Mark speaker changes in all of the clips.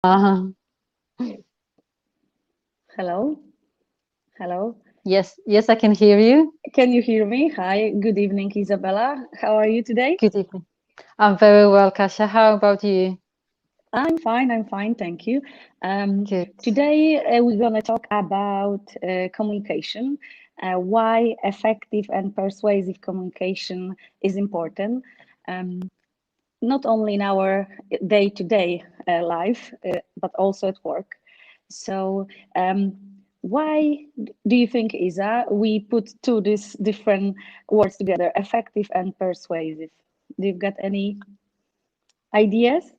Speaker 1: Uh,
Speaker 2: Hello, hello.
Speaker 1: yes, I can hear you.
Speaker 2: Can you hear me? Hi, good evening, Isabella. How are you today?
Speaker 1: Good evening. I'm very well, Kasia. How about you?
Speaker 2: I'm fine, thank you.
Speaker 1: Good.
Speaker 2: Today we're gonna talk about communication, why effective and persuasive communication is important, um, not only in our day-to-day life, but also at work. So, why do you think, Isa, we put two these different words together, effective and persuasive? Do you got any ideas?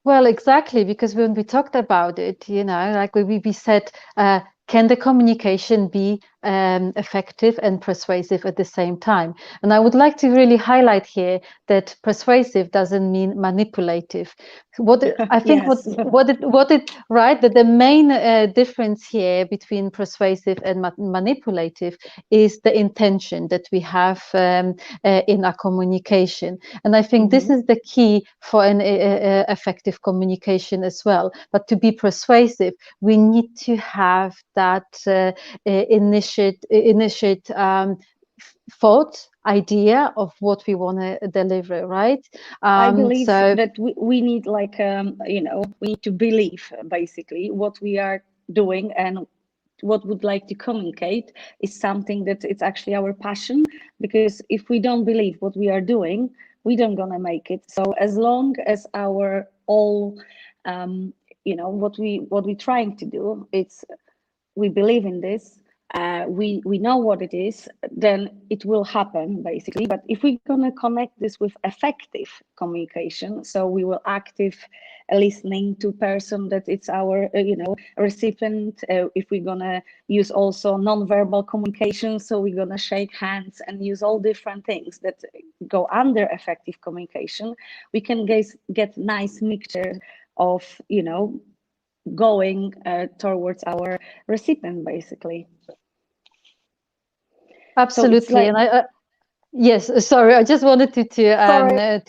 Speaker 1: Well, exactly, because when we talked about it, like we said, can the communication be effective and persuasive at the same time? And I would like to really highlight here that persuasive doesn't mean manipulative. I think
Speaker 2: Yes.
Speaker 1: right, that the main difference here between persuasive and manipulative is the intention that we have in our communication. And I think this
Speaker 2: Mhm.
Speaker 1: is the key for an effective communication as well. But to be persuasive, we need to have that initiate thought, idea of what we want to deliver, right?
Speaker 2: I believe
Speaker 1: So
Speaker 2: that we need like we need to believe basically what we are doing and what would like to communicate is something that it's actually our passion, because if we don't believe what we are doing, we don't gonna make it. So as long as our all what we trying to do, it's we believe in this, we know what it is, then it will happen basically. But if we're gonna connect this with effective communication, so we will active listening to person that it's our recipient. If we're gonna use also non-verbal communication, so we're gonna shake hands and use all different things that go under effective communication, we can get nice mixture of going towards our recipient basically. So it's
Speaker 1: absolutely,
Speaker 2: like,
Speaker 1: and yes, sorry, I just wanted
Speaker 2: sorry.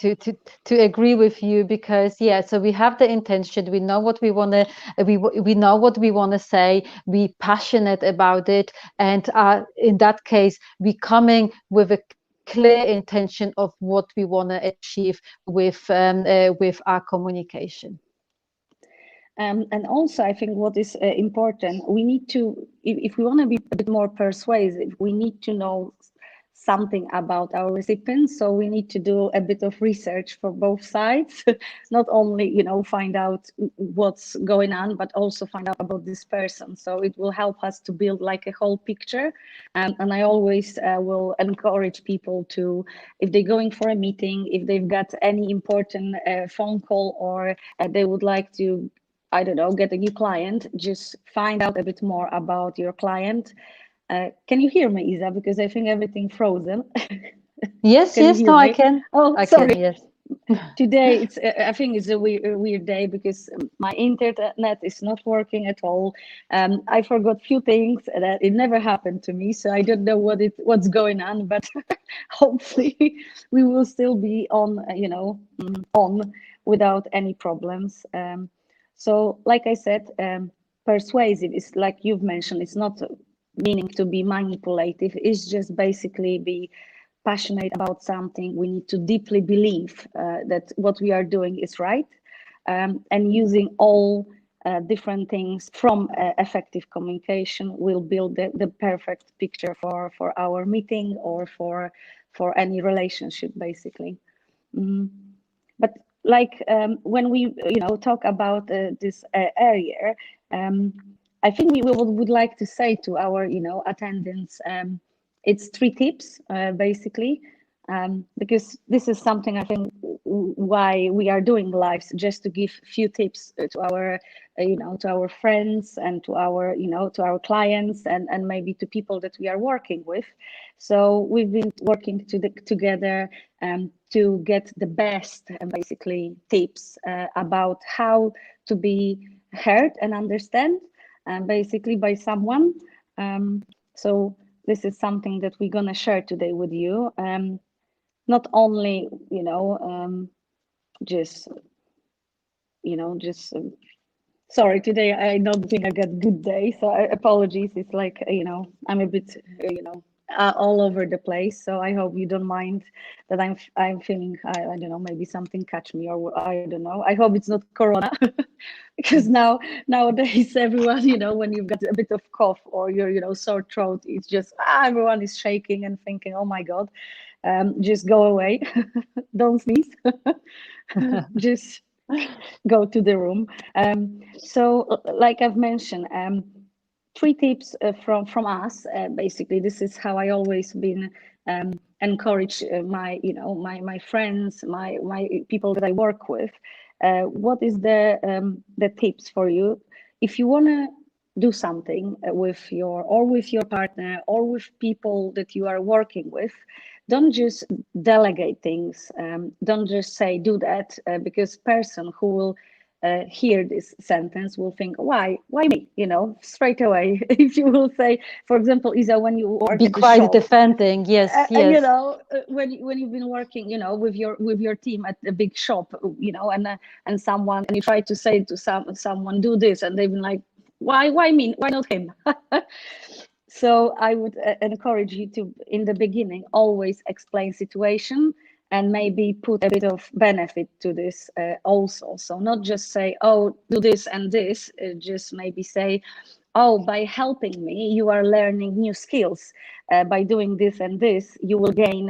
Speaker 1: to agree with you because yeah, so we have the intention, we know what we want to we know what we want to say, we passionate about it, and in that case, we coming with a clear intention of what we want to achieve with our communication.
Speaker 2: And also, I think what is important, we need to, if we want to be a bit more persuasive, we need to know something about our recipients. So we need to do a bit of research for both sides, not only, find out what's going on, but also find out about this person. So it will help us to build like a whole picture. And I always will encourage people to, if they're going for a meeting, if they've got any important phone call, or they would like to, I don't know, get a new client, just find out a bit more about your client. Can you hear me, Isa? Because I think everything frozen.
Speaker 1: Yes,
Speaker 2: Can you
Speaker 1: yes,
Speaker 2: hear
Speaker 1: no,
Speaker 2: me? Oh,
Speaker 1: I can,
Speaker 2: sorry.
Speaker 1: yes.
Speaker 2: Today, I think it's a weird day because my internet is not working at all. I forgot few things that it never happened to me, so I don't know what's going on. But hopefully, we will still be on, on without any problems. So, like I said, persuasive is like you've mentioned. It's not meaning to be manipulative. It's just basically be passionate about something. We need to deeply believe that what we are doing is right, and using all different things from effective communication will build the perfect picture for our meeting or for any relationship, basically. Mm. But like when we talk about this area, um, I think we would like to say to our attendants, it's three tips basically, because this is something I think why we are doing lives, just to give few tips to our to our friends and to our to our clients, and maybe to people that we are working with. So we've been working together to get the best basically tips about how to be heard and understand basically by someone. Um, so this is something that we're gonna share today with you. Not only just just sorry, today I don't think I got good day, so apologies. It's like, I'm a bit, all over the place. So I hope you don't mind that I'm feeling, I don't know, maybe something catch me, or I don't know. I hope it's not Corona, because nowadays everyone, when you've got a bit of cough or your, sore throat, it's just everyone is shaking and thinking, oh my God, just go away, don't sneeze, just go to the room. So, like I've mentioned, three tips from us. Basically, this is how I always been encourage my my friends, my people that I work with. What is the tips for you if you want to do something with your partner or with people that you are working with? Don't just delegate things. Don't just say do that, because person who will hear this sentence will think, why me, straight away. If you will say, for example, Isa, when you work
Speaker 1: Be
Speaker 2: at the
Speaker 1: quite
Speaker 2: shop,
Speaker 1: defending. Yes, yes.
Speaker 2: when you've been working, with your team at a big shop, and you try to say to someone do this, and they've been like, why me, why not him? So I would encourage you to, in the beginning, always explain situation and maybe put a bit of benefit to this also. So not just say, oh, do this and this, just maybe say, oh, by helping me, you are learning new skills. By doing this and this, you will gain,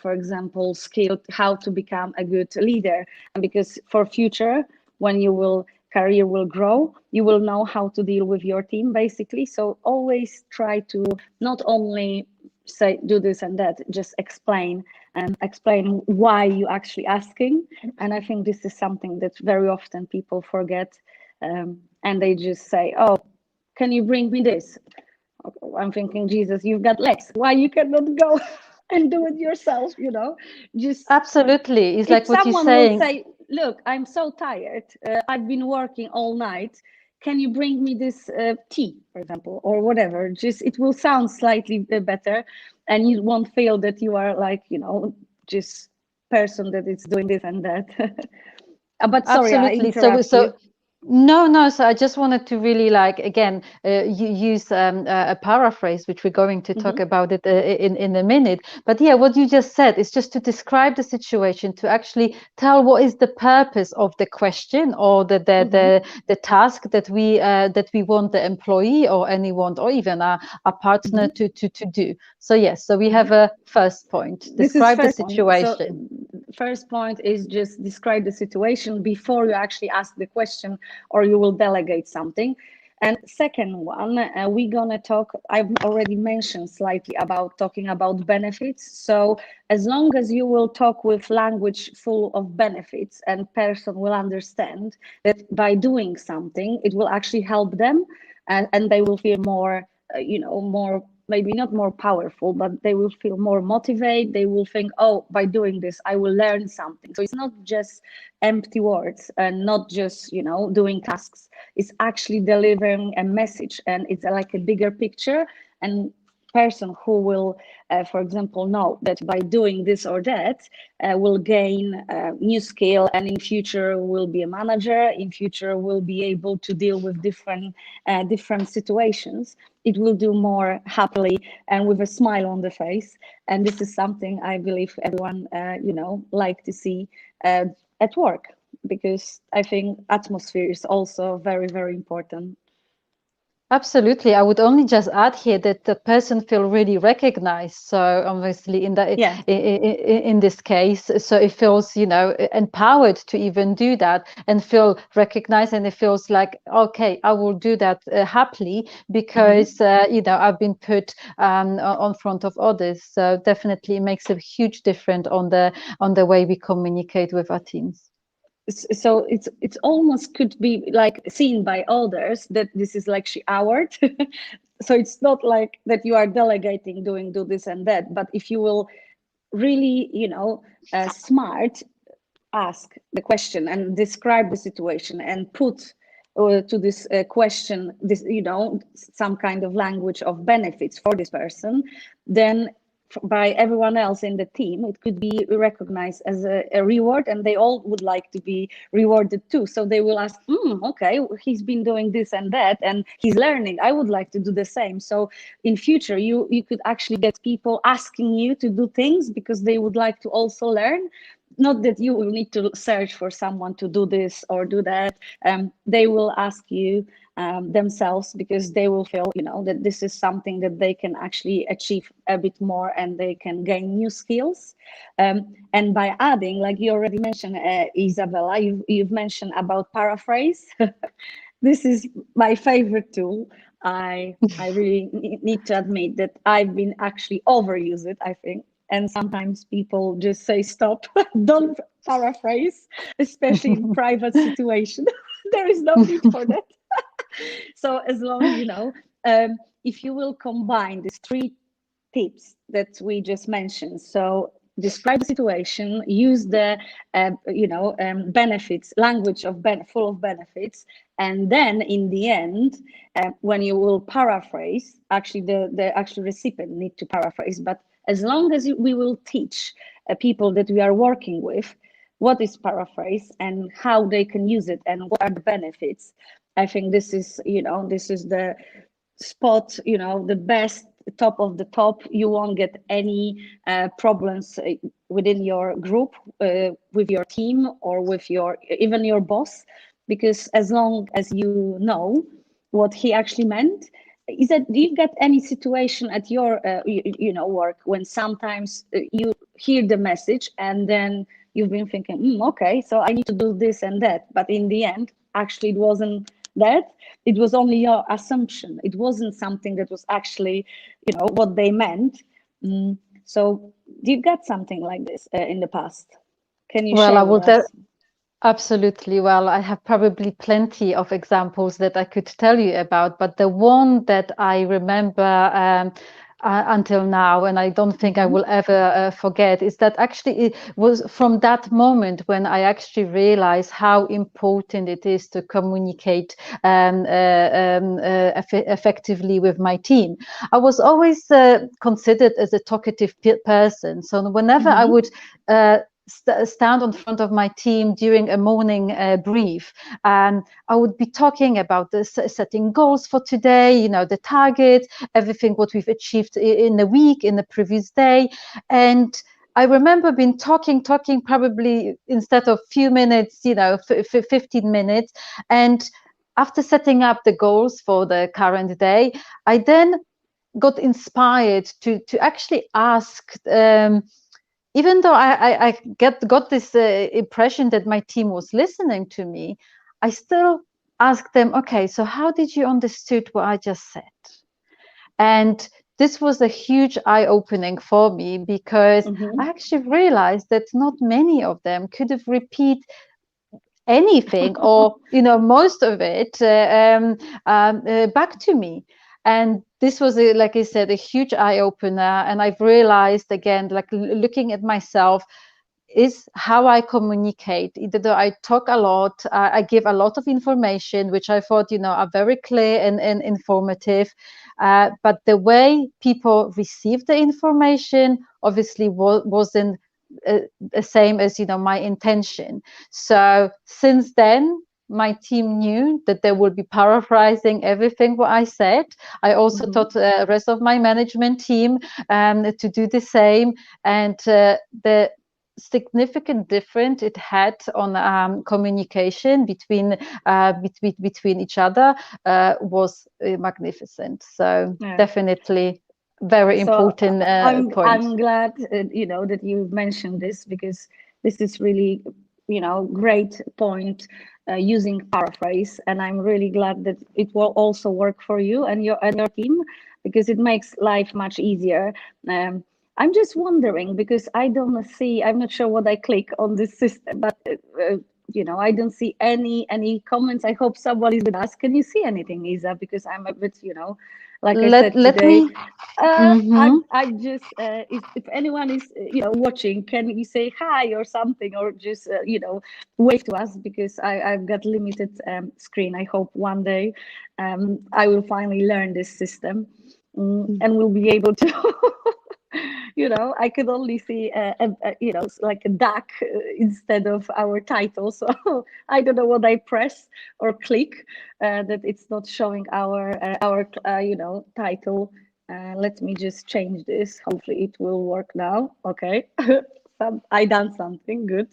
Speaker 2: for example, skill how to become a good leader. And because for future, when you will career will grow, you will know how to deal with your team, basically. So always try to not only say do this and that, just explain why you actually asking. And I think this is something that very often people forget, and they just say, oh, can you bring me this? I'm thinking, Jesus, you've got legs, why you cannot go and do it yourself? Just,
Speaker 1: Absolutely. It's
Speaker 2: if
Speaker 1: like what you're
Speaker 2: someone will
Speaker 1: saying.
Speaker 2: say, look, I'm so tired, I've been working all night, can you bring me this tea, for example, or whatever? Just, it will sound slightly better, and you won't feel that you are like, just person that is doing this and that. But sorry, I
Speaker 1: Absolutely. So,
Speaker 2: interrupt you.
Speaker 1: so no, no. So I just wanted to really like again use a paraphrase, which we're going to talk
Speaker 2: Hmm.
Speaker 1: about it in a minute. But yeah, what you just said is just to describe the situation, to actually tell what is the purpose of the question or
Speaker 2: Hmm.
Speaker 1: the task that we want the employee or anyone or even our partner
Speaker 2: Hmm.
Speaker 1: to do. So yes, so we have
Speaker 2: Hmm.
Speaker 1: a first point.
Speaker 2: This is
Speaker 1: Describe the
Speaker 2: first point. So
Speaker 1: situation.
Speaker 2: first point is just describe the situation before you actually ask the question, or you will delegate something. And second one, we're gonna talk, I've already mentioned slightly about talking about benefits. So as long as you will talk with language full of benefits, and person will understand that by doing something, it will actually help them, and they will feel more, more, maybe not more powerful, but they will feel more motivated. They will think, oh, by doing this, I will learn something. So it's not just empty words and not just, doing tasks. It's actually delivering a message, and it's like a bigger picture. And person who will, for example, know that by doing this or that, will gain a new skill, and in future will be a manager, in future will be able to deal with different situations. It will do more happily and with a smile on the face. And this is something I believe everyone, like to see uh, at work, because I think atmosphere is also very, very important.
Speaker 1: Absolutely. I would only just add here that the person feel really recognized. So obviously
Speaker 2: Yeah.
Speaker 1: in this case, so it feels, empowered to even do that and feel recognized, and it feels like, okay, I will do that happily
Speaker 2: Mhm.
Speaker 1: because, I've been put on front of others. So definitely it makes a huge difference on the way we communicate with our teams.
Speaker 2: So it's almost could be like seen by others that this is like she honored. So it's not like that you are delegating doing do this and that, but if you will really, smart, ask the question and describe the situation and put to this question this, some kind of language of benefits for this person, then by everyone else in the team, it could be recognized as a reward, and they all would like to be rewarded too. So they will ask, okay, he's been doing this and that, and he's learning. I would like to do the same. So in future, you could actually get people asking you to do things because they would like to also learn. Not that you will need to search for someone to do this or do that. They will ask you themselves, because they will feel, that this is something that they can actually achieve a bit more, and they can gain new skills. And by adding, like you already mentioned, Isabella, you've mentioned about paraphrase. This is my favorite tool. I really need to admit that I've been actually overuse it, I think. And sometimes people just say, stop, don't paraphrase, especially in private situation. There is no need for that. So as long, if you will combine these three tips that we just mentioned, so describe the situation, use the benefits, language of full of benefits, and then in the end, when you will paraphrase, actually the actual recipient need to paraphrase, but as long as we will teach people that we are working with what is paraphrase and how they can use it and what are the benefits, I think this is the spot, the best, top of the top. You won't get any problems within your group, with your team, or with even your boss, because as long as you know what he actually meant. Is that, do you get any situation at your work when sometimes you hear the message and then you've been thinking, okay, so I need to do this and that, but in the end actually it wasn't that, it was only your assumption, it wasn't something that was actually what they meant. So do you get something like this in the past? Can you
Speaker 1: Well, I
Speaker 2: share with
Speaker 1: will
Speaker 2: us?
Speaker 1: absolutely. Well, I have probably plenty of examples that I could tell you about, but the one that I remember until now, and I don't think I will ever forget, is that actually it was from that moment when I actually realized how important it is to communicate effectively with my team. I was always considered as a talkative person, so whenever I would stand in front of my team during a morning brief, and I would be talking about the setting goals for today, the targets, everything what we've achieved in the week, in the previous day. And I remember being talking probably instead of few minutes, 15 minutes. And after setting up the goals for the current day, I then got inspired to actually ask, even though I got this impression that my team was listening to me, I still asked them, okay, so how did you understood what I just said? And this was a huge eye-opening for me, because I actually realized that not many of them could have repeat anything, or most of it back to me. And this was like I said, a huge eye-opener. And I've realized again, like looking at myself, is how I communicate. Either though I talk a lot, I give a lot of information, which I thought, are very clear and informative. But the way people receive the information obviously wasn't the same as, my intention. So since then, my team knew that they would be paraphrasing everything what I said. I also taught the rest of my management team to do the same. And the significant difference it had on communication between each other was magnificent. So
Speaker 2: Yeah.
Speaker 1: definitely very
Speaker 2: So
Speaker 1: important point.
Speaker 2: I'm glad that you mentioned this, because this is really great point, using paraphrase, and I'm really glad that it will also work for you and your team, because it makes life much easier. I'm just wondering, because I don't see, I'm not sure what I click on this system, but I don't see any comments. I hope someone is with us. Can you see anything, Isa? Because I'm a bit, like I said
Speaker 1: Let
Speaker 2: today,
Speaker 1: me. Mhm.
Speaker 2: I just if anyone is watching, can you say hi or something, or just wave to us, because I've got limited screen. I hope one day I will finally learn this system, and we'll be able to I could only see like a duck instead of our title. So I don't know what I press or click that it's not showing our title. Let me just change this. Hopefully it will work now. Okay. I done something good.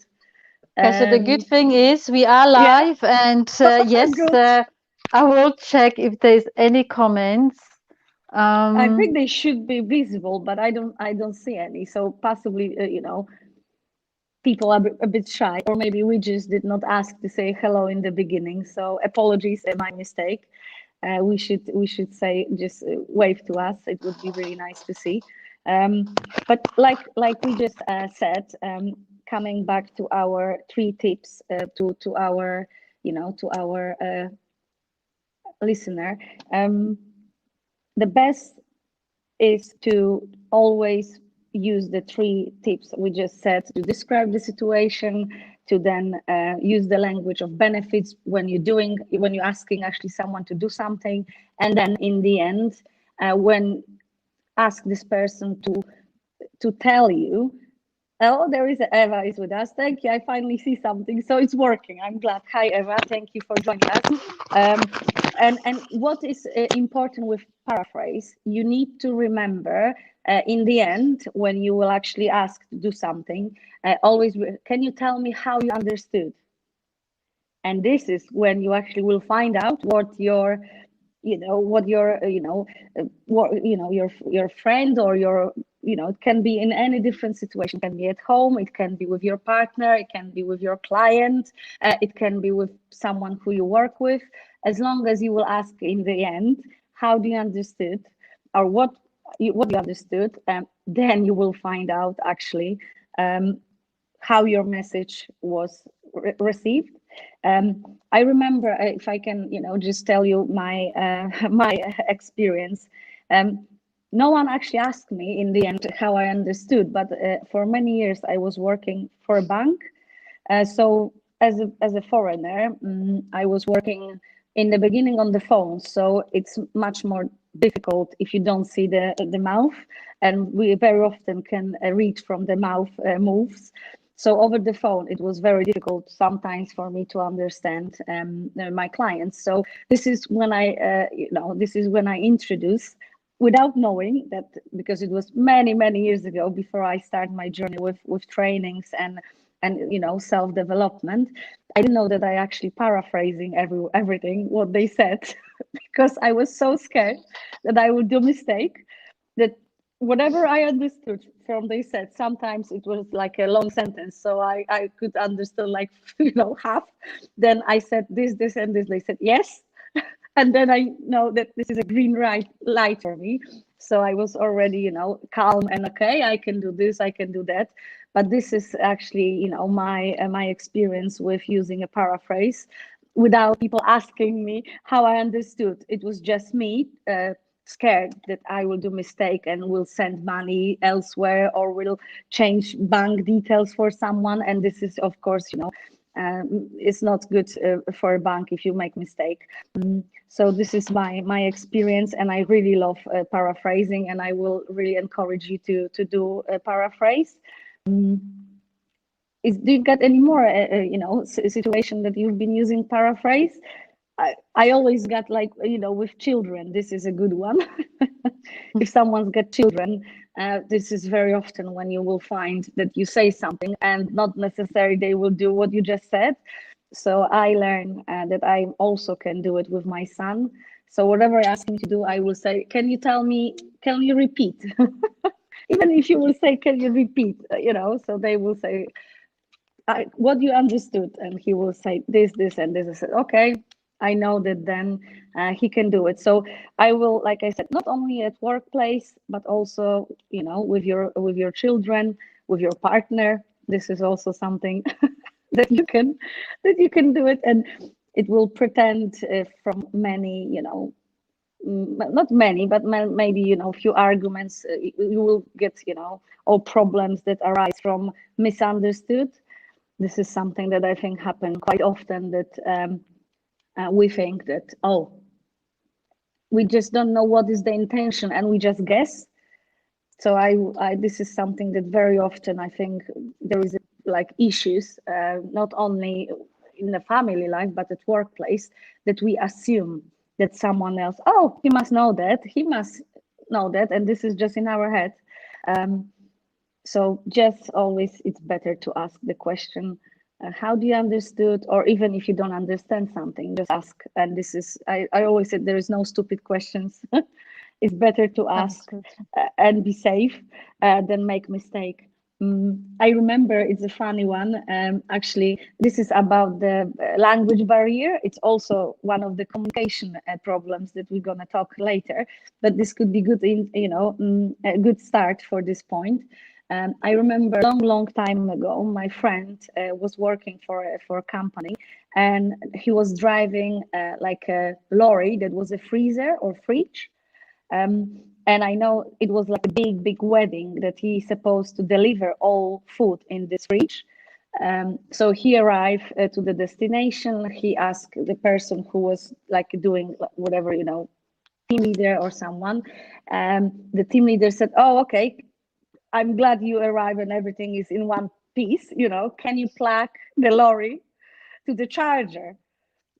Speaker 1: Okay, so the good
Speaker 2: Um,
Speaker 1: thing is we are
Speaker 2: yeah,
Speaker 1: live, and yes,
Speaker 2: good.
Speaker 1: I will check if there's any comments.
Speaker 2: I think
Speaker 1: Um,
Speaker 2: they should be visible, but I don't see any. So possibly, people are a bit shy, or maybe we just did not ask to say hello in the beginning. So apologies, my mistake. We should say just wave to us. It would be really nice to see. But like we just said, coming back to our three tips to our to our listener, the best is to always use the three tips we just said to describe the situation, to then use the language of benefits when you're asking actually someone to do something, and then in the end, when ask this person to tell you, oh, there is Eva is with us. Thank you. I finally see something. So it's working. I'm glad. Hi, Eva. Thank you for joining us. And what is important with paraphrase, you need to remember in the end, when you will actually ask to do something, always, can you tell me how you understood? And this is when you actually will find out what your what your what your friend or your it can be in any different situation. It can be at home, it can be with your partner, it can be with your client, it can be with someone who you work with. As long as you will ask in the end, how do you understood, or what you understood, then you will find out actually how your message was received. I remember, if I can, just tell you my my experience. Um, no one actually asked me in the end how I understood, but for many years I was working for a bank. So as a foreigner, I was working in the beginning on the phone, so it's much more difficult if you don't see the mouth, and we very often can read from the mouth moves. So over the phone, it was very difficult sometimes for me to understand my clients. So this is when I introduce, without knowing that, because it was many many years ago before I started my journey with trainings and self development. I didn't know that I actually paraphrasing everything what they said because I was so scared that I would do mistake, that whatever I understood from they said, sometimes it was like a long sentence, so I could understand like half. Then I said this and this. They said yes, and then I know that this is a green light for me. So I was already calm and okay, I can do this, I can do that. But this is actually my experience with using a paraphrase without people asking me how I understood. It was just me scared that I will do mistake and will send money elsewhere or will change bank details for someone. And this is, of course, it's not good for a bank if you make mistake. So this is my experience, and I really love paraphrasing, and I will really encourage you to do a paraphrase. Do you got any more situation that you've been using paraphrase? I always got like with children, this is a good one. If someone's got children, this is very often when you will find that you say something and not necessarily they will do what you just said. So I learn that I also can do it with my son. So whatever I ask him to do, I will say, can you tell me, can you repeat? Even if you will say, can you repeat? So they will say, what you understood, and he will say this and this. I said, okay, I know that then he can do it. So I will, like I said, not only at workplace, but also with your children, with your partner. This is also something that you can do it, and it will pretend from many not many, but maybe few arguments you will get or problems that arise from misunderstood. This is something that I think happen quite often, that we think that, oh, we just don't know what is the intention and we just guess. So I this is something that very often I think there is like issues, not only in the family life but at workplace, that we assume that someone else, oh, he must know that, he must know that, and this is just in our head. So just always it's better to ask the question, how do you understood, or even if you don't understand something, just ask. And this is I always said there is no stupid questions. It's better to ask
Speaker 1: Absolutely.
Speaker 2: and be safe than make mistake. I remember it's a funny one. Actually, this is about the language barrier. It's also one of the communication problems that we're gonna talk later. But this could be good in a good start for this point. I remember a long, long time ago, my friend was working for a company, and he was driving like a lorry that was a freezer or fridge. And I know it was like a big, big wedding that he's supposed to deliver all food in this fridge. So he arrived to the destination. He asked the person who was like doing whatever, team leader or someone. The team leader said, "Oh, okay, I'm glad you arrived and everything is in one piece. Can you plug the lorry to the charger?"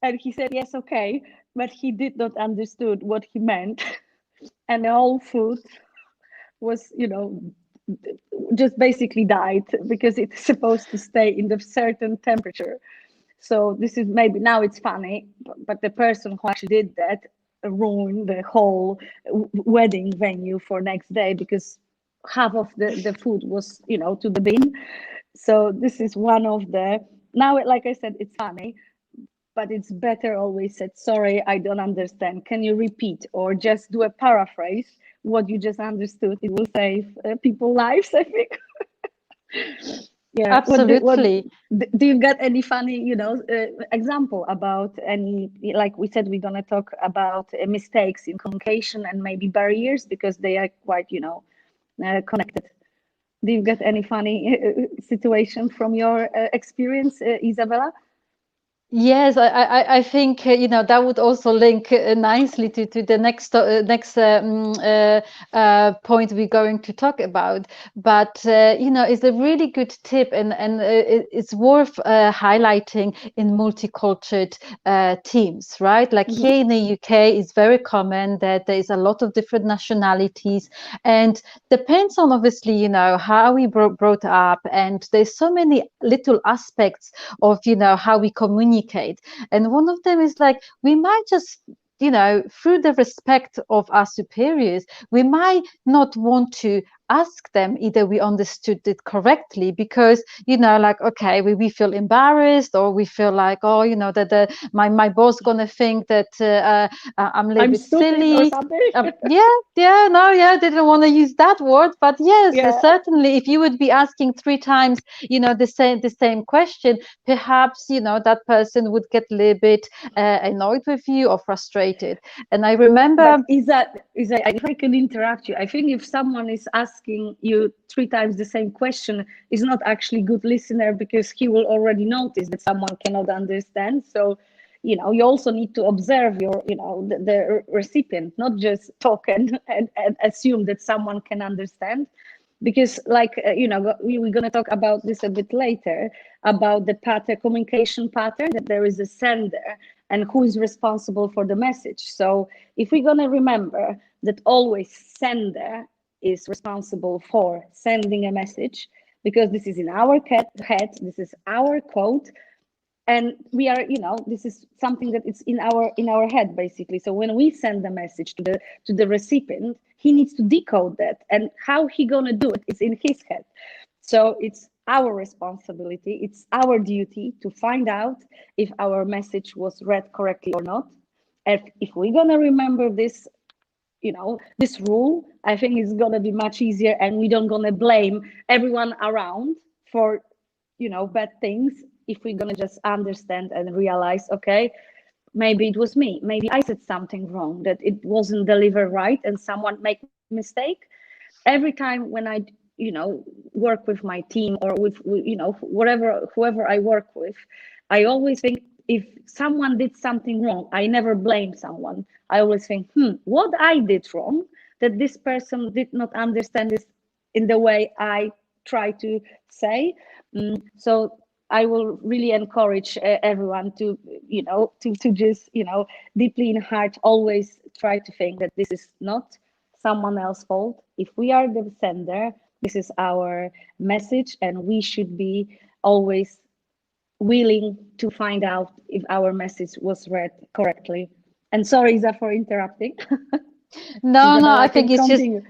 Speaker 2: And he said, "Yes, okay," but he did not understood what he meant. And the whole food was, just basically died because it's supposed to stay in the certain temperature. So this is maybe now it's funny, but the person who actually did that ruined the whole wedding venue for next day because half of the food was, to the bin. So this is one of the, now, like I said, it's funny, but it's better always said, sorry, I don't understand. Can you repeat or just do a paraphrase what you just understood? It will save people lives, I think. Yeah. What
Speaker 1: Absolutely.
Speaker 2: do you got any funny, example about any, like we said, we're gonna talk about mistakes in communication and maybe barriers because they are quite, connected. Do you get any funny situation from your experience, Isabella?
Speaker 1: Yes, I think that would also link nicely to the next point we're going to talk about. But it's a really good tip, and it's worth highlighting in multicultural teams, right? Like
Speaker 2: Mhm.
Speaker 1: here in the UK, it's very common that there is a lot of different nationalities, and depends on obviously how we brought up, and there's so many little aspects of how we communicate, and one of them is like we might just through the respect of our superiors, we might not want to ask them either we understood it correctly, because like, okay, we feel embarrassed, or we feel like, oh, that my boss gonna think that I'm a little
Speaker 2: I'm
Speaker 1: bit
Speaker 2: stupid or
Speaker 1: silly.
Speaker 2: something.
Speaker 1: Yeah, no, yeah, didn't want to use that word, but yes,
Speaker 2: Yeah.
Speaker 1: certainly, if you would be asking three times the same question, perhaps that person would get a little bit annoyed with you or frustrated. And I remember.
Speaker 2: But is that if I can interrupt you, I think if someone is asking you three times the same question, is not actually good listener because he will already notice that someone cannot understand. So, you also need to observe your, the recipient, not just talk and assume that someone can understand. Because like, we're going to talk about this a bit later about the pattern, communication pattern, that there is a sender and who is responsible for the message. So if we're going to remember that always sender is responsible for sending a message, because this is in our head, this is our code, and we are, this is something that it's in our head basically. So when we send the message to the recipient, he needs to decode that, and how he gonna do it is in his head. So it's our responsibility, it's our duty to find out if our message was read correctly or not. And if we're gonna remember this, this rule, I think it's gonna be much easier, and we don't gonna blame everyone around for bad things, if we're gonna just understand and realize, okay, maybe it was me, maybe I said something wrong, that it wasn't delivered right and someone make mistake. Every time when I work with my team, or with whoever I work with, I always think, if someone did something wrong, I never blame someone. I always think, what I did wrong, that this person did not understand this in the way I try to say. So I will really encourage everyone to, to just, deeply in heart, always try to think that this is not someone else's fault. If we are the sender, this is our message, and we should be always willing to find out if our message was read correctly. And sorry, Isa, for interrupting.
Speaker 1: No, no,
Speaker 2: Isabella
Speaker 1: I think
Speaker 2: can
Speaker 1: it's just
Speaker 2: continue.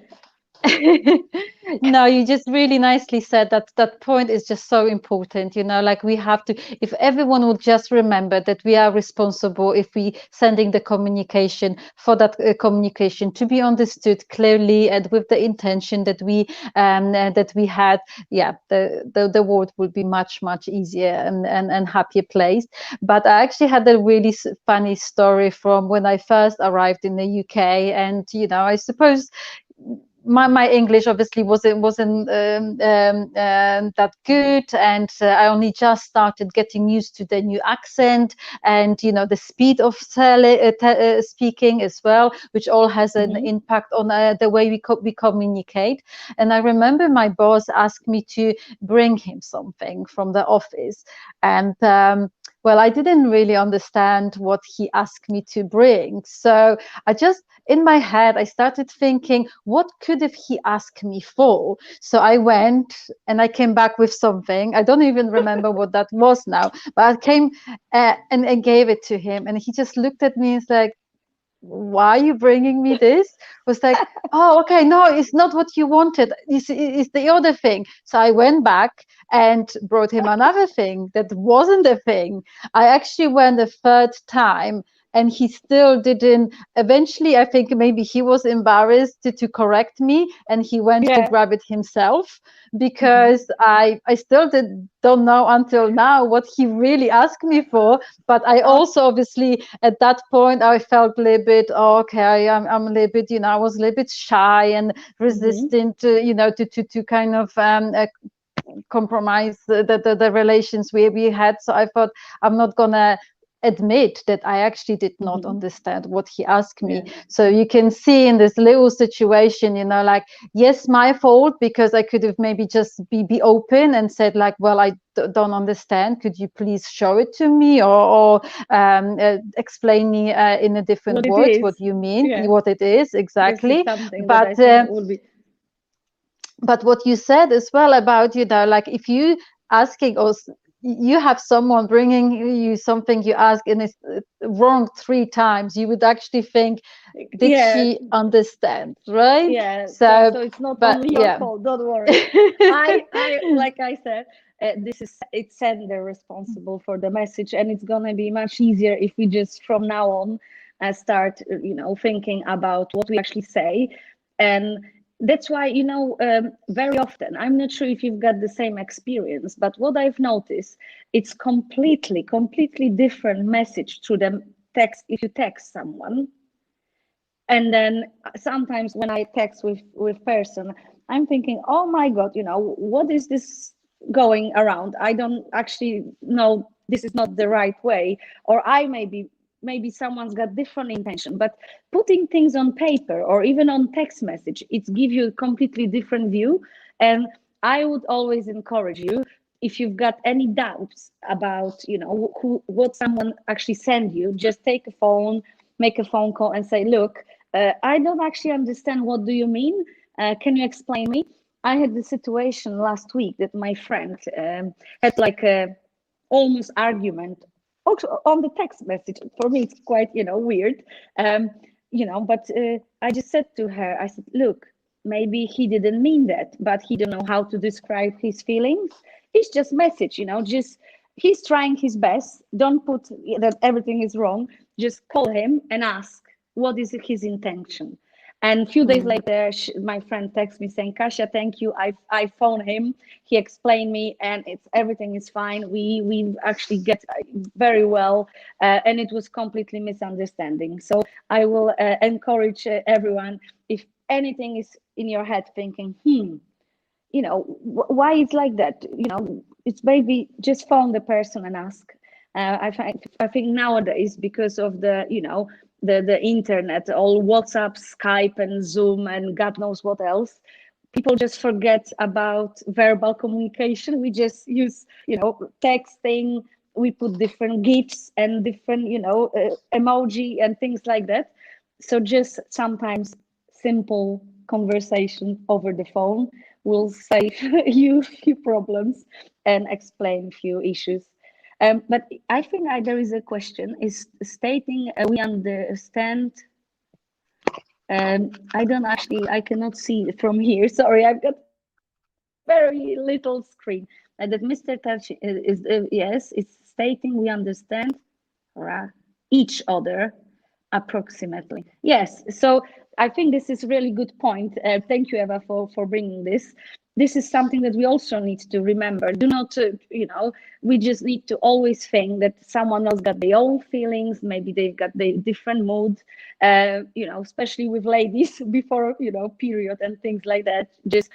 Speaker 1: no, you just really nicely said that that point is just so important. Like we have to, if everyone would just remember that we are responsible if we sending the communication for that communication to be understood clearly and with the intention that we had, yeah, the world would be much, much easier and happier place. But I actually had a really funny story from when I first arrived in the UK, and I suppose my English obviously wasn't that good, and I only just started getting used to the new accent and the speed of speaking as well, which all has an
Speaker 2: Mm-hmm.
Speaker 1: impact on the way we communicate. And I remember my boss asked me to bring him something from the office, and well, I didn't really understand what he asked me to bring, so I just in my head, I started thinking, what could have he asked me for? So I went and I came back with something. I don't even remember what that was now, but I came and gave it to him. And he just looked at me and was like, why are you bringing me this? Was like, oh, okay, no, it's not what you wanted. It's the other thing. So I went back and brought him another thing that wasn't a thing. I actually went a third time, and he still didn't. Eventually, I think maybe he was embarrassed to correct me, and he went to
Speaker 2: Yeah.
Speaker 1: grab it himself,
Speaker 2: Mm-hmm.
Speaker 1: because I still don't know until now what he really asked me for. But I also obviously at that point I felt a little bit, oh, okay, I'm a little bit, I was a little bit shy and
Speaker 2: Mm-hmm.
Speaker 1: resistant to kind of compromise the relations we had. So I thought I'm not gonna admit that I actually did not
Speaker 2: Mm-hmm.
Speaker 1: understand what he asked me.
Speaker 2: Yeah.
Speaker 1: So you can see in this little situation, like, yes, my fault, because I could have maybe just be open and said like, well, I don't understand. Could you please show it to me, or explain me in a different
Speaker 2: What it
Speaker 1: words what
Speaker 2: is.
Speaker 1: you mean,
Speaker 2: Yeah.
Speaker 1: what it is
Speaker 2: This is
Speaker 1: exactly.
Speaker 2: something that I
Speaker 1: But
Speaker 2: think will be.
Speaker 1: what you said as well about, like if you asking us, you have someone bringing you something you ask and it's wrong 3 times, you would actually think, did
Speaker 2: Yeah.
Speaker 1: she understand, right?
Speaker 2: Yeah. So
Speaker 1: So,
Speaker 2: so it's not
Speaker 1: but
Speaker 2: only your
Speaker 1: yeah.
Speaker 2: fault. Don't worry. I like I said, this is it's sender responsible for the message, and it's gonna be much easier if we just from now on start, thinking about what we actually say. And that's why, very often, I'm not sure if you've got the same experience, but what I've noticed, it's completely different message through the text if you text someone. And then sometimes when I text with person, I'm thinking, oh my god, what is this going around? I don't actually know, this is not the right way. Or I maybe someone's got different intention, but putting things on paper or even on text message, it gives you a completely different view. And I would always encourage you, if you've got any doubts about what someone actually sent you, just take a phone, make a phone call and say, look, I don't actually understand, what do you mean? Can you explain me? I had the situation last week that my friend had like a almost argument also on the text message. For me, it's quite weird, but I just said to her, I said, look, maybe he didn't mean that, but he don't know how to describe his feelings. It's just message, just he's trying his best. Don't put that everything is wrong. Just call him and ask what is his intention. And a few days
Speaker 1: Mm.
Speaker 2: later, my friend texts me saying, Kasia, thank you. I phoned him. He explained me, and everything is fine. We actually get very well, and it was completely misunderstanding. So I will encourage everyone, if anything is in your head thinking, why it's like that, it's maybe just phone the person and ask. I think nowadays, because of the the internet, all WhatsApp, Skype, and Zoom, and God knows what else, people just forget about verbal communication. We just use, texting. We put different gifs and different, emoji and things like that. So just sometimes simple conversation over the phone will save you few problems and explain few issues. But I think there is a question is stating we understand. I don't actually, I cannot see it from here. Sorry, I've got very little screen. That Mr. Touch is, yes, it's stating we understand each other approximately. Yes, so I think this is really good point. Thank you, Eva, for bringing this. This is something that we also need to remember. Do not, we just need to always think that someone else got their own feelings. Maybe they've got their different mood, especially with ladies before, period and things like that. Just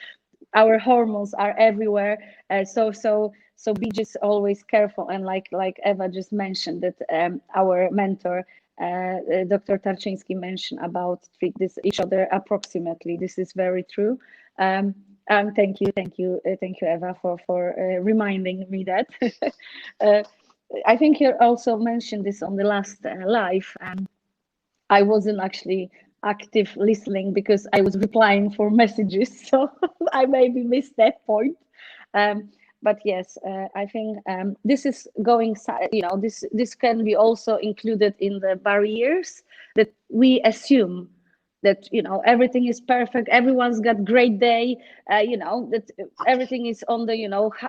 Speaker 2: our hormones are everywhere. So be just always careful. And like Eva just mentioned that our mentor, Dr. Tarczyński mentioned about treat this each other approximately. This is very true. Thank you, Eva, for reminding me that. uh, I think you also mentioned this on the last live. I wasn't actually active listening because I was replying for messages, so I maybe missed that point. But yes, I think this is going. This can be also included in the barriers that we assume that everything is perfect, everyone's got great day, that everything is on the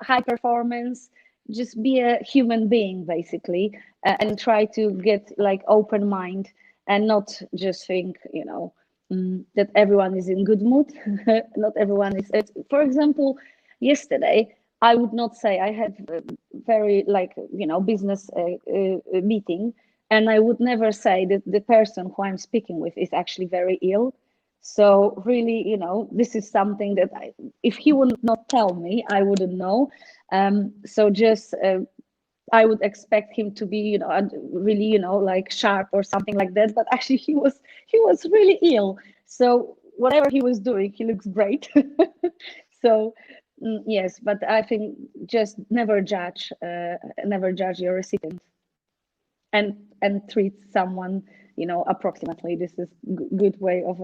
Speaker 2: high performance. Just be a human being basically, and try to get like open mind and not just think that everyone is in good mood. Not everyone is. For example, yesterday I would not say I had a very business meeting, and I would never say that the person who I'm speaking with is actually very ill. So really, this is something that if he would not tell me, I wouldn't know. So just I would expect him to be, really, like sharp or something like that. But actually, he was really ill. So whatever he was doing, he looks great. So yes, but I think just never judge your recipient, and treat someone, approximately. This is good way of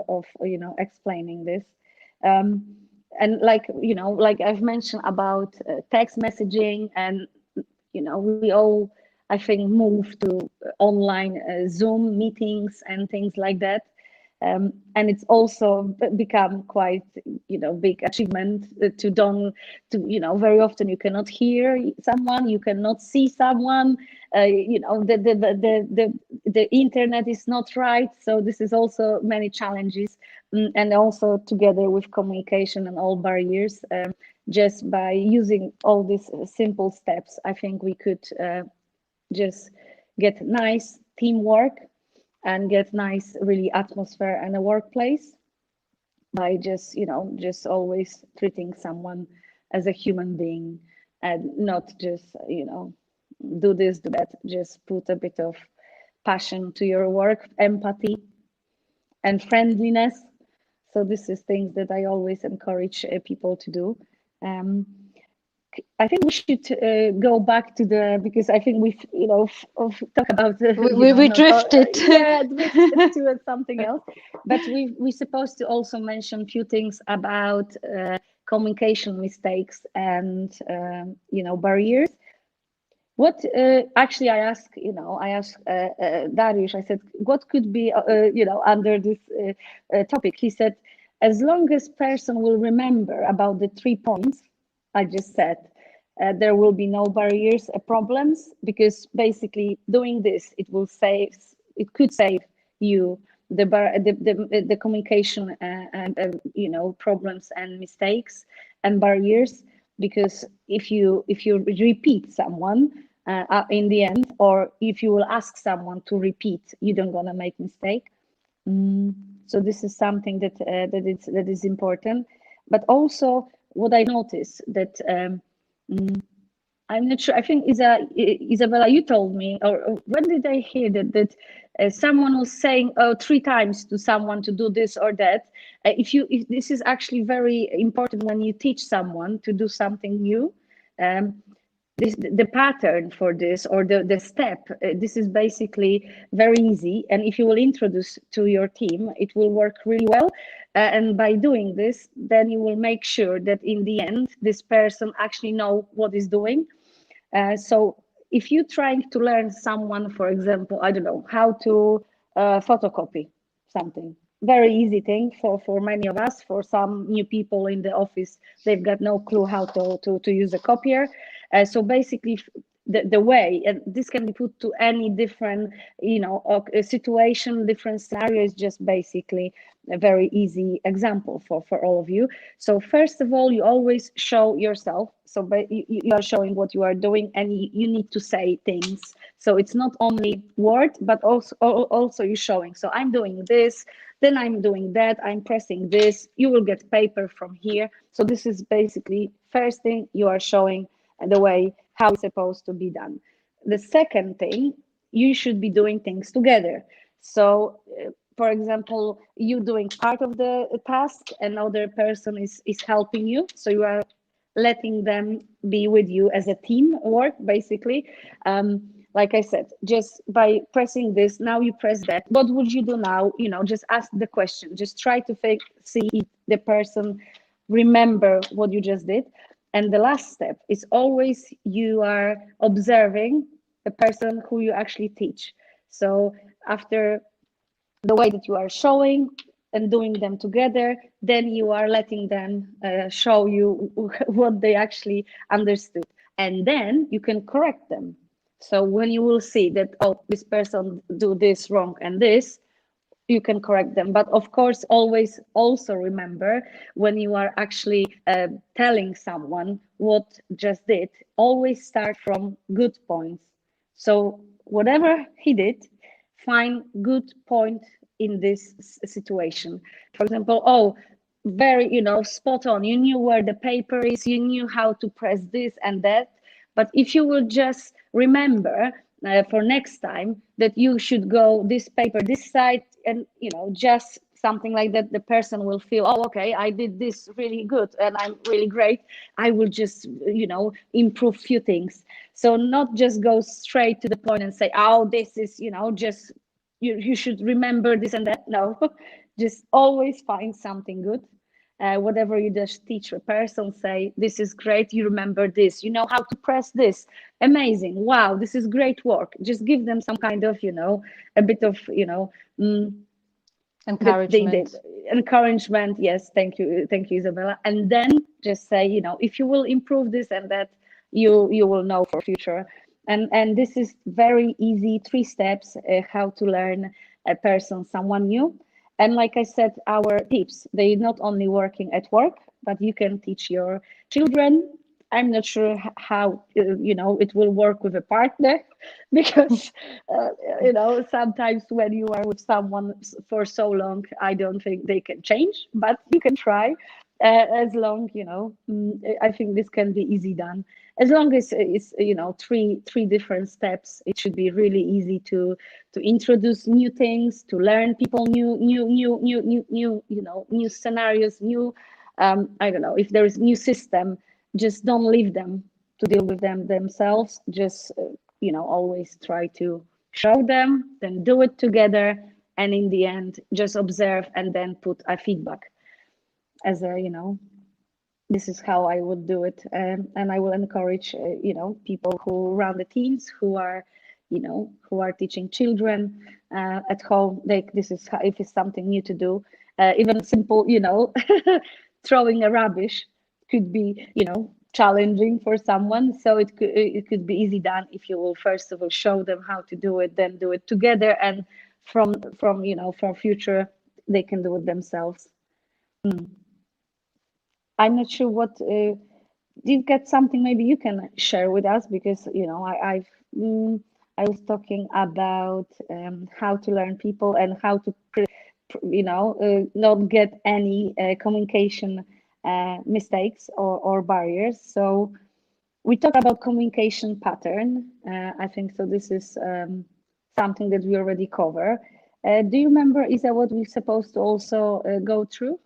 Speaker 2: explaining this. Um, and like I've mentioned about text messaging, and we all, I think, move to online Zoom meetings and things like that. And it's also become quite, big achievement to don't, to, very often you cannot hear someone, you cannot see someone, the internet is not right. So this is also many challenges. And also together with communication and all barriers, just by using all these simple steps, I think we could just get nice teamwork and get nice really atmosphere in a workplace by just always treating someone as a human being, and not just do this, do that. Just put a bit of passion to your work, empathy and friendliness. So this is things that I always encourage people to do. um, I think we should go back to because I think we've talk about
Speaker 1: We
Speaker 2: not
Speaker 1: drifted.
Speaker 2: drifted to something else, but we supposed to also mention a few things about communication mistakes and barriers. What actually I asked Darius. I said, what could be under this topic? He said, as long as person will remember about the 3 points I just said, there will be no barriers, problems, because basically doing this, it could save you the communication and problems and mistakes and barriers. Because if you repeat someone in the end, or if you will ask someone to repeat, you don't gonna make mistake. So this is something that is important. But also what I noticed that I'm not sure. I think Isabella, you told me, or when did I hear that someone was saying, oh, 3 times to someone to do this or that. If this is actually very important when you teach someone to do something new. Um, the pattern for this, or the step, this is basically very easy, and if you will introduce to your team, it will work really well. And by doing this, then you will make sure that in the end this person actually know what is doing. So if you're trying to learn someone, for example, I don't know, how to photocopy something, very easy thing for many of us. For some new people in the office, they've got no clue how to use a copier. So basically, the way, and this can be put to any different, situation, different scenarios, just basically a very easy example for all of you. So first of all, you always show yourself. So you are showing what you are doing, and you need to say things. So it's not only word, but also you're showing. So I'm doing this, then I'm doing that, I'm pressing this, you will get paper from here. So this is basically first thing you are showing, the way how it's supposed to be done. The second thing, you should be doing things together. So for example, you doing part of the task, another person is helping you. So you are letting them be with you as a team work, basically. Like I said, just by pressing this, now you press that. What would you do now? Just ask the question. Just try to see if the person remember what you just did. And the last step is always you are observing the person who you actually teach. So after the way that you are showing and doing them together, then you are letting them show you what they actually understood. And then you can correct them. So when you will see that, oh, this person do this wrong and this, you can correct them. But of course, always also remember, when you are actually telling someone what just did, always start from good points. So whatever he did, find good point in this situation. For example, oh, very, spot on, you knew where the paper is, you knew how to press this and that. But if you will just remember for next time that you should go this paper this side, and just something like that, the person will feel, oh, okay, I did this really good and I'm really great, I will just improve few things. So not just go straight to the point and say, oh, this is just you should remember this and that. No, just always find something good. Whatever you just teach a person, say, this is great, you remember this, you know how to press this, amazing, wow, this is great work. Just give them some kind of a bit of
Speaker 1: Encouragement.
Speaker 2: the encouragement. Yes, thank you, Isabella. And then just say, if you will improve this and that, you will know for future. And this is very easy, 3 steps how to learn a person, someone new. And like I said, our tips, they not only working at work, but you can teach your children. I'm not sure how it will work with a partner, because sometimes when you are with someone for so long, I don't think they can change, but you can try. As long I think this can be easy done. As long as it's three different steps, it should be really easy to introduce new things, to learn people new scenarios, new I don't know, if there is new system, just don't leave them to deal with them themselves. Just always try to show them, then do it together, and in the end just observe and then put a feedback as a this is how I would do it. And I will encourage people who run the teams, who are teaching children at home. This is how, if it's something new to do, even simple throwing a rubbish could be challenging for someone. So it could be easy done if you will first of all show them how to do it, then do it together, and from future they can do it themselves. I'm not sure what did get something maybe you can share with us, because I was talking about how to learn people and how to not get any communication mistakes or barriers. So We talk about communication pattern. I think so. This is something that we already cover. Do you remember, Isa, what we're supposed to also go through?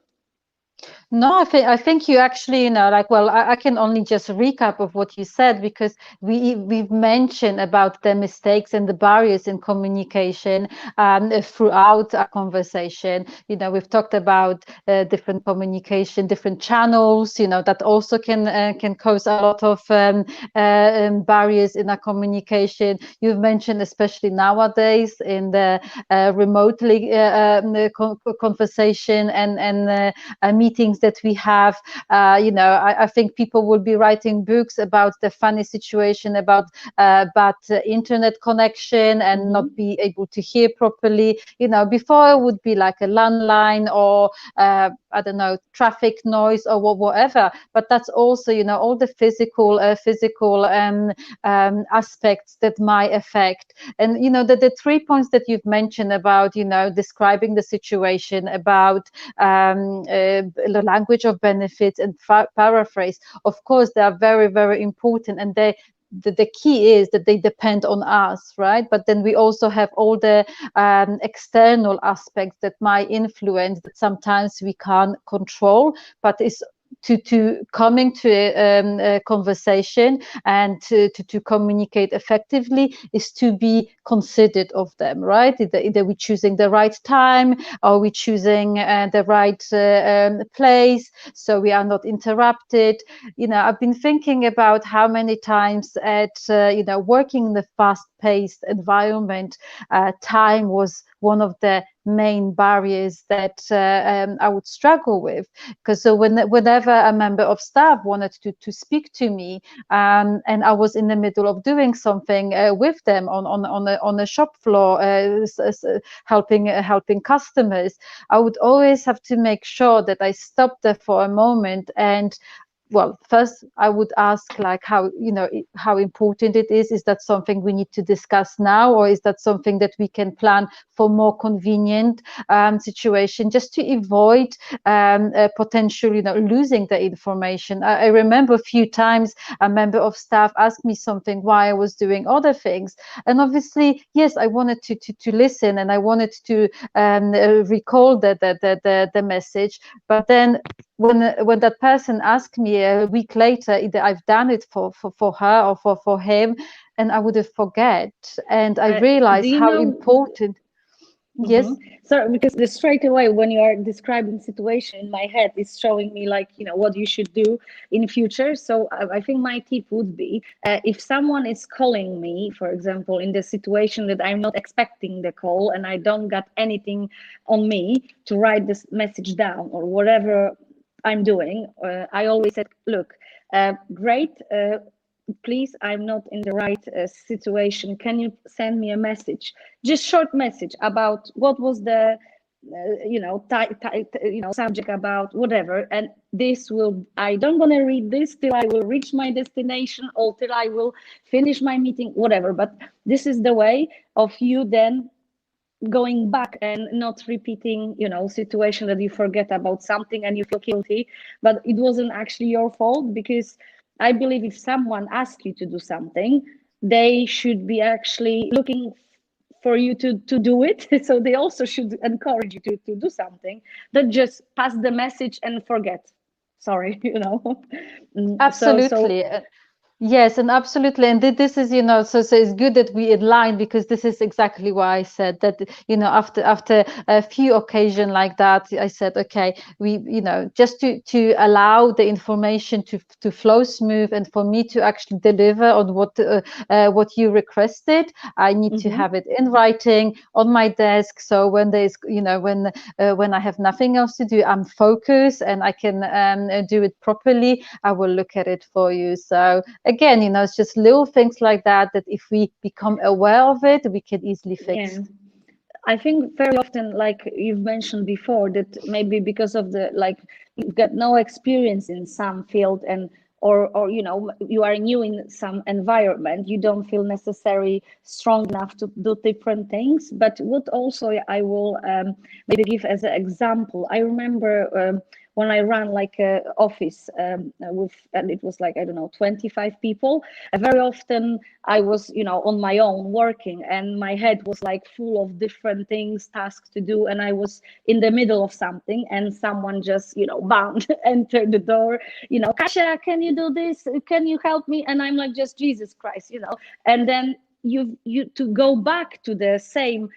Speaker 1: No, I think you actually, like, well, I can only just recap of what you said, because we've mentioned about the mistakes and the barriers in communication throughout our conversation. We've talked about different communication, different channels, that also can cause a lot of barriers in our communication. You've mentioned, especially nowadays, in the remotely conversation and meetings that we have. I think people will be writing books about the funny situation about bad internet connection and not be able to hear properly. Before it would be like a landline or I don't know, traffic noise or whatever. But that's also, all the physical aspects that might affect. And the 3 points that you've mentioned about, describing the situation, about the language of benefits and paraphrase, of course they are very, very important, and the key is that they depend on us, right? But then we also have all the external aspects that might influence, that sometimes we can't control, but it's to coming to a conversation and to communicate effectively is to be considered of them, right? Either we're choosing the right time, or we're choosing the right place, so we are not interrupted. I've been thinking about how many times at working in the fast-paced environment, time was one of the main barriers that I would struggle with, because whenever a member of staff wanted to speak to me, and I was in the middle of doing something with them on a shop floor, helping customers, I would always have to make sure that I stopped there for a moment. And well, first I would ask, like, how important it is. Is that something we need to discuss now, or is that something that we can plan for more convenient situation, just to avoid potential, losing the information. I remember a few times a member of staff asked me something while I was doing other things, and obviously, yes, I wanted to listen, and I wanted to recall the message. But then when that person asked me a week later, either I've done it for her or for him, and I would have forget, and I
Speaker 2: Do
Speaker 1: realized
Speaker 2: you
Speaker 1: how
Speaker 2: know?
Speaker 1: important. Yes.
Speaker 2: So because the straight away when you are describing situation in my head is showing me, like, what you should do in future. So I think my tip would be, if someone is calling me, for example, in the situation that I'm not expecting the call and I don't got anything on me to write this message down or whatever I'm doing, I always said, look, great. Please, I'm not in the right situation. Can you send me a message, just short message about what was the subject about, whatever. And this will, I don't want to read this till I will reach my destination or till I will finish my meeting, whatever. But this is the way of you then going back and not repeating, situation that you forget about something and you feel guilty, but it wasn't actually your fault. Because I believe if someone asks you to do something, they should be actually looking for you to do it. So they also should encourage you to do something, not just pass the message and forget. Sorry. So
Speaker 1: Absolutely. Yes, and absolutely. And this is, so it's good that we align, because this is exactly why I said that, after a few occasions like that, I said, okay, we, just to allow the information to flow smooth, and for me to actually deliver on what you requested, I need to have it in writing on my desk. So when there's, when I have nothing else to do, I'm focused and I can do it properly. I will look at it for you. So again, it's just little things like that, that if we become aware of it, we can easily fix.
Speaker 2: yeah, I think very often, like you've mentioned before, that maybe because of the, like, you've got no experience in some field, and or you are new in some environment, you don't feel necessarily strong enough to do different things. But what also I will maybe give as an example, I remember when I ran like a office and it was like, I don't know, 25 people. Very often I was, on my own working, and my head was like full of different things, tasks to do, and I was in the middle of something, and someone just, bam, entered the door, Kasia, can you do this? Can you help me? And I'm like, just Jesus Christ, and then you to go back to the same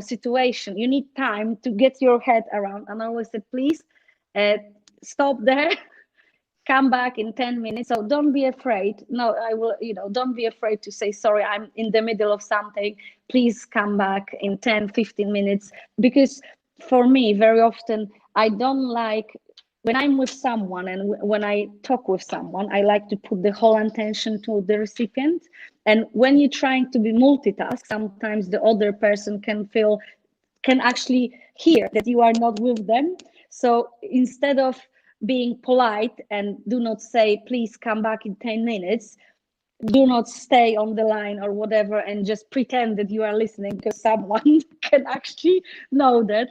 Speaker 2: situation, you need time to get your head around. And I always said, please stop there, come back in 10 minutes. So don't be afraid. No, I will, don't be afraid to say, sorry, I'm in the middle of something, please come back in 10-15 minutes. Because for me, very often, I don't like, when I'm with someone and when I talk with someone, I like to put the whole attention to the recipient. And when you're trying to be multitask, sometimes the other person can actually hear that you are not with them. So instead of being polite and do not say, please come back in 10 minutes, do not stay on the line or whatever, and just pretend that you are listening, because someone can actually know that.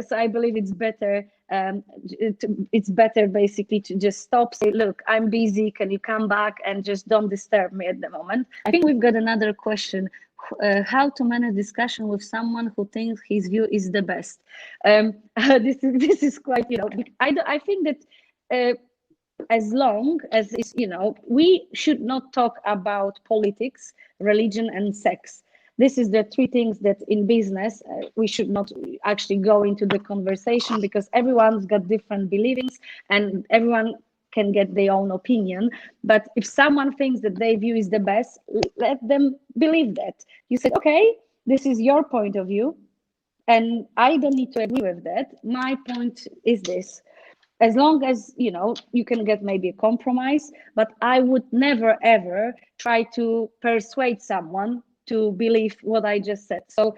Speaker 2: So I believe it's better. It's better basically to just stop, say, look, I'm busy, can you come back, and just don't disturb me at the moment. I think we've got another question. How to manage discussion with someone who thinks his view is the best. This is quite, I think that as long as it's, we should not talk about politics, religion, and sex. This is the three things that in business we should not actually go into the conversation, because everyone's got different beliefs and everyone can get their own opinion. But if someone thinks that their view is the best, let them believe that. You said, okay, this is your point of view, and I don't need to agree with that. My point is this. As long as you can get maybe a compromise, but I would never ever try to persuade someone to believe what I just said. So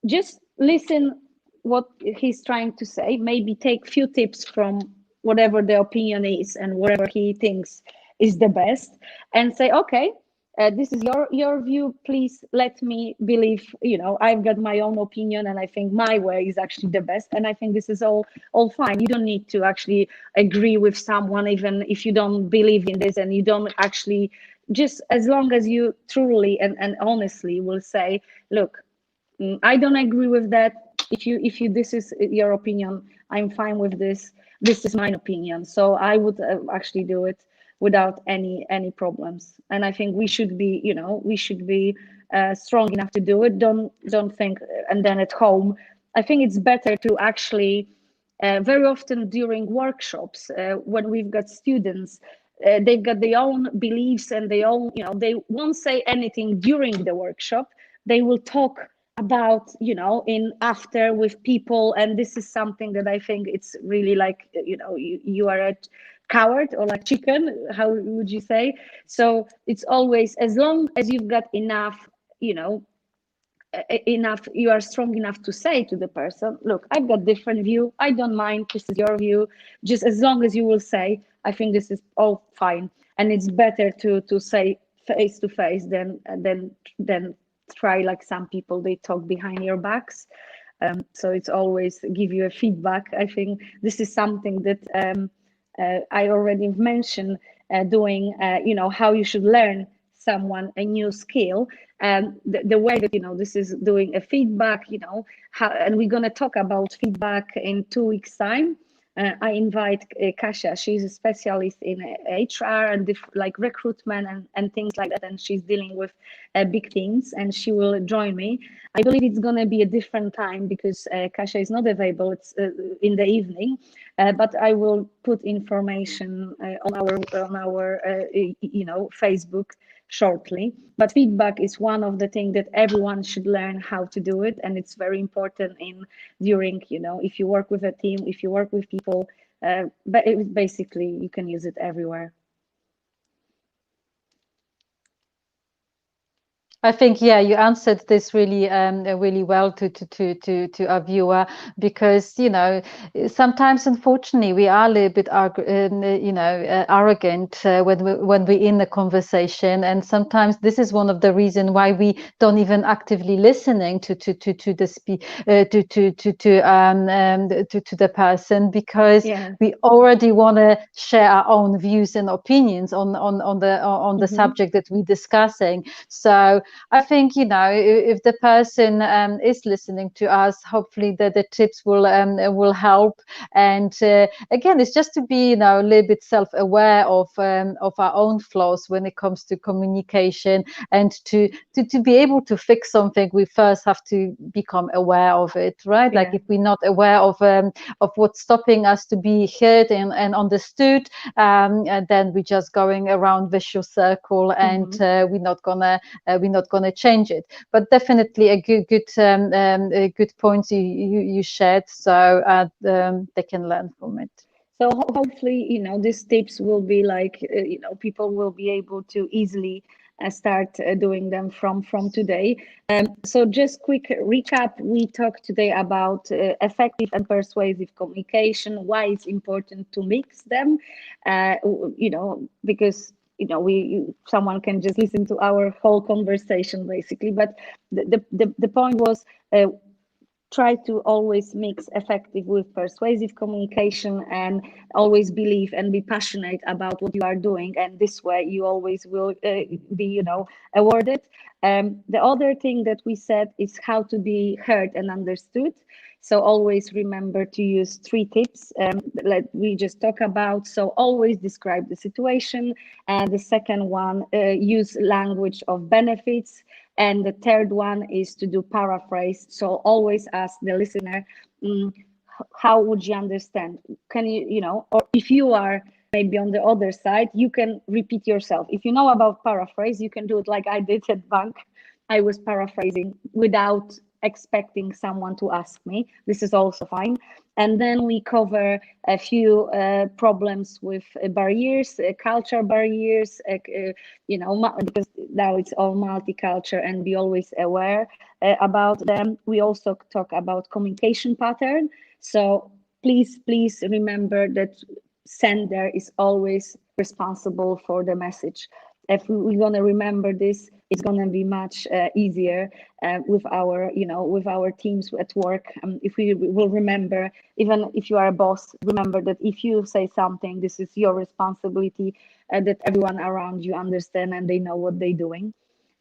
Speaker 2: just listen what he's trying to say, maybe take few tips from whatever the opinion is and whatever he thinks is the best, and say, okay, this is your view, please let me believe, I've got my own opinion, and I think my way is actually the best, and I think this is all fine. You don't need to actually agree with someone, even if you don't believe in this, and you don't actually, just as long as you truly and honestly will say, look, I don't agree with that. If you this is your opinion, I'm fine with this. This is my opinion. So I would actually do it without any problems. And I think we should be, we should be strong enough to do it. Don't think, and then at home, I think it's better to actually very often during workshops when we've got students. They've got their own beliefs and their own, they won't say anything during the workshop. They will talk about, in after with people, and this is something that I think it's really like, you are a coward or like chicken, how would you say? So it's always, as long as you've got enough, enough, you are strong enough to say to the person, look, I've got different view, I don't mind, this is your view, just as long as you will say, I think this is all fine. And it's better to say face to face than try, like some people, they talk behind your backs. So it's always give you a feedback. I think this is something that I already mentioned, doing, how you should learn someone a new skill, and the way that, this is doing a feedback, how, and we're going to talk about feedback in 2 weeks time. I invite Kasia. She's a specialist in HR and like recruitment and things like that, and she's dealing with big things, and she will join me. I believe it's going to be a different time because Kasia is not available. It's in the evening, but I will put information on our Facebook shortly. But feedback is one of the things that everyone should learn how to do it, and it's very important in during, if you work with a team, if you work with people, but basically you can use it everywhere.
Speaker 1: I think, yeah, you answered this really, really well to our viewer, because sometimes, unfortunately, we are a little bit arrogant when we're in a conversation, and sometimes this is one of the reasons why we don't even actively listening to the to the person, because
Speaker 2: Yeah.
Speaker 1: we already want to share our own views and opinions on the
Speaker 2: Mm-hmm.
Speaker 1: subject that we're discussing. So I think, if the person is listening to us, hopefully the tips will help. And again, it's just to be, a little bit self-aware of our own flaws when it comes to communication, and to be able to fix something, we first have to become aware of it, right? Like,
Speaker 2: Yeah.
Speaker 1: if we're not aware of what's stopping us to be heard and understood, and then we're just going around vicious circle, and
Speaker 2: Mm-hmm.
Speaker 1: we're not going to change it. But definitely a a good points you shared, so they can learn from it.
Speaker 2: So hopefully, these tips will be like, people will be able to easily start doing them from today. So just quick recap: we talked today about effective and persuasive communication. Why it's important to mix them, because we someone can just listen to our whole conversation basically. But the point was. Try to always mix effective with persuasive communication, and always believe and be passionate about what you are doing, and this way you always will be awarded. The other thing that we said is how to be heard and understood. So always remember to use three tips that we just talk about. So always describe the situation, and the second one, use language of benefits, and the third one is to do paraphrase. So always ask the listener, mm, how would you understand? Can or if you are maybe on the other side, you can repeat yourself. If you know about paraphrase, you can do it like I did at bank. I was paraphrasing without expecting someone to ask me. This is also fine. And then we cover a few problems with barriers, culture barriers, because now it's all multicultural, and be always aware about them. We also talk about communication pattern. So please remember that sender is always responsible for the message. If we're going to remember this, it's going to be much easier with our with our teams at work. If we will remember, even if you are a boss, remember that if you say something, this is your responsibility, that everyone around you understand and they know what they're doing.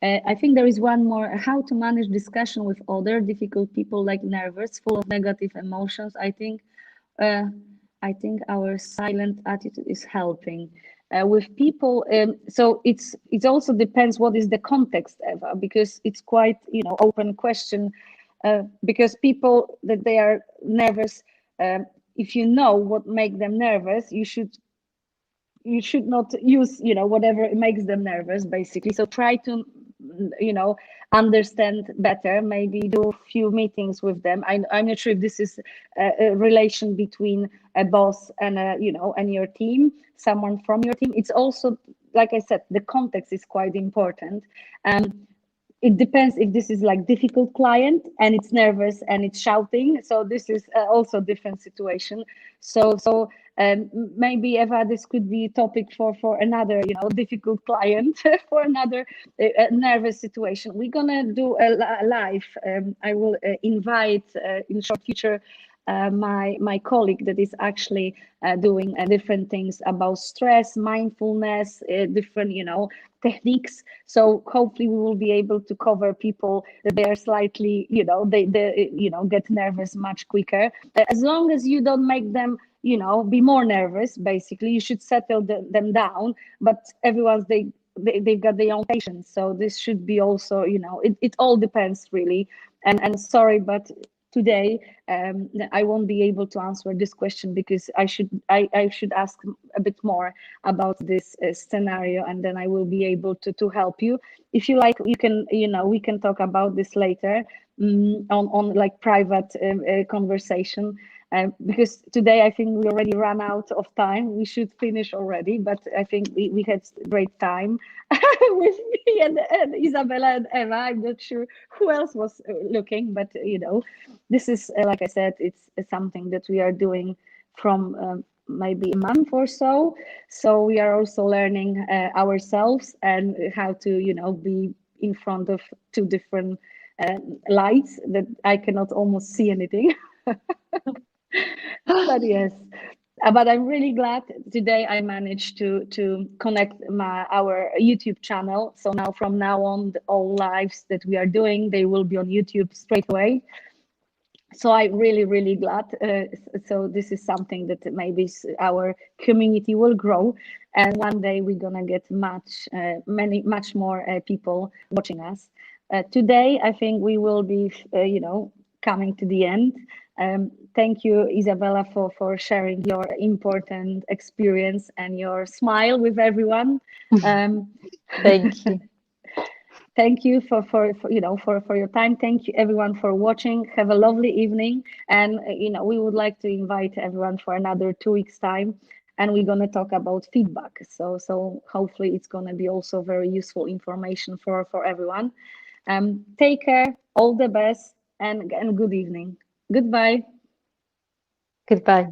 Speaker 2: I think there is one more: how to manage discussion with other difficult people, like nervous, full of negative emotions. Uh, I think our silent attitude is helping with people. So it also depends what is the context, Eva, because it's quite open question. Because people that they are nervous, if you know what make them nervous, you should not use whatever makes them nervous basically. So try to you know understand better, maybe do a few meetings with them. I'm not sure if this is a relation between a boss and and your team, someone from your team. It's also, like I said, the context is quite important. It depends if this is like difficult client and it's nervous and it's shouting, so this is also a different situation. So maybe, Eva, this could be a topic for another difficult client for another nervous situation. We're gonna do a live. I will invite in short future my colleague that is actually doing different things about stress, mindfulness, different techniques. So hopefully we will be able to cover people that they are slightly they get nervous much quicker. As long as you don't make them be more nervous, basically you should settle them down. But everyone's they've got their own patience, so this should be also it all depends really. And sorry, but today I won't be able to answer this question, because I should ask a bit more about this scenario, and then I will be able to help you. If you like, you can we can talk about this later on like private conversation. because today I think we already ran out of time. We should finish already, but I think we had great time with me and Isabella and Eva. I'm not sure who else was looking, but this is like I said, it's something that we are doing from maybe a month or so. So we are also learning ourselves and how to be in front of two different lights that I cannot almost see anything. But yes, but I'm really glad today I managed to connect our YouTube channel. So now from now on, all lives that we are doing, they will be on YouTube straight away. So I'm really glad. So this is something that maybe our community will grow, and one day we're gonna get much more people watching us. Today, I think we will be, coming to the end. Thank you, Isabella, for sharing your important experience and your smile with everyone. Um,
Speaker 1: Thank you.
Speaker 2: Thank you for your time. Thank you everyone for watching. Have a lovely evening, and we would like to invite everyone for another 2 weeks time, and we're gonna talk about feedback. So hopefully it's gonna be also very useful information for everyone. Take care, all the best, and good evening. Goodbye.
Speaker 1: Goodbye.